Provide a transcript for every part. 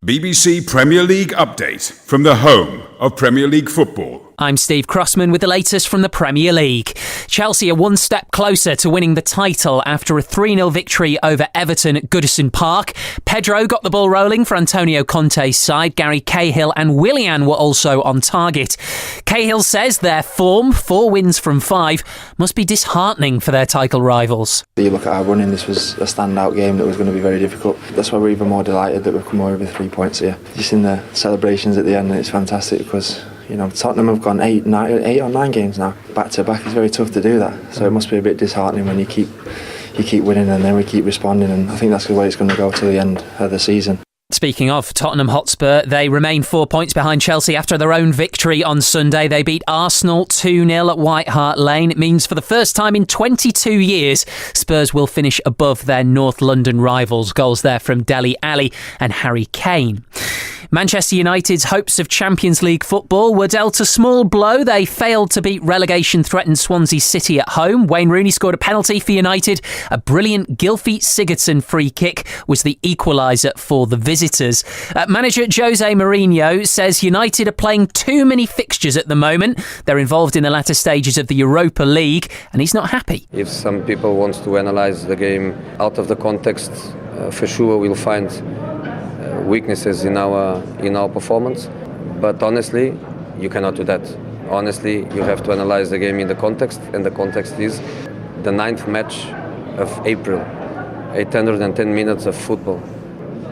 BBC Premier League update from the home of Premier League football. I'm Steve Crossman with the latest from the Premier League. Chelsea are one step closer to winning the title after a 3-0 victory over Everton at Goodison Park. Pedro got the ball rolling for Antonio Conte's side. Gary Cahill and Willian were also on target. Cahill says their form, 4 wins from 5, must be disheartening for their title rivals. You look at our running, this was a standout game that was going to be very difficult. That's why we're even more delighted that we've come away with 3 points here. Just in the celebrations at the end, it's fantastic because Tottenham have gone 8 or 9 games now back to back. It's very tough to do that, so it must be a bit disheartening when you keep winning and then we keep responding, and I think that's the way it's going to go to the end of the season. Speaking of Tottenham Hotspur, they remain 4 points behind Chelsea after their own victory on Sunday. They beat Arsenal 2-0 at White Hart Lane. It means for the first time in 22 years, Spurs will finish above their North London rivals. Goals there from Dele Alli and Harry Kane. Manchester United's hopes of Champions League football were dealt a small blow. They failed to beat relegation-threatened Swansea City at home. Wayne Rooney scored a penalty for United. A brilliant Gylfi Sigurdsson free kick was the equaliser for the visitors. Manager Jose Mourinho says United are playing too many fixtures at the moment. They're involved in the latter stages of the Europa League, and he's not happy. If some people want to analyse the game out of the context, for sure we'll find weaknesses in our performance, but honestly you cannot do that. Honestly, you have to analyze the game in the context, and the context is the 9th match of April. 810 minutes of football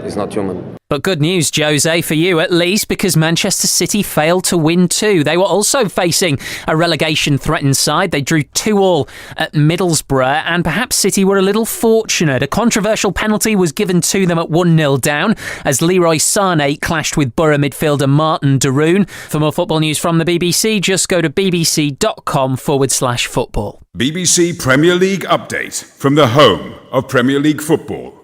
is not human. But good news, Jose, for you at least, because Manchester City failed to win too. They were also facing a relegation-threatened side. They drew 2-2 at Middlesbrough, and perhaps City were a little fortunate. A controversial penalty was given to them at 1-0 down as Leroy Sané clashed with Borough midfielder Martin de Roon. For more football news from the BBC, just go to bbc.com/football. BBC Premier League update from the home of Premier League football.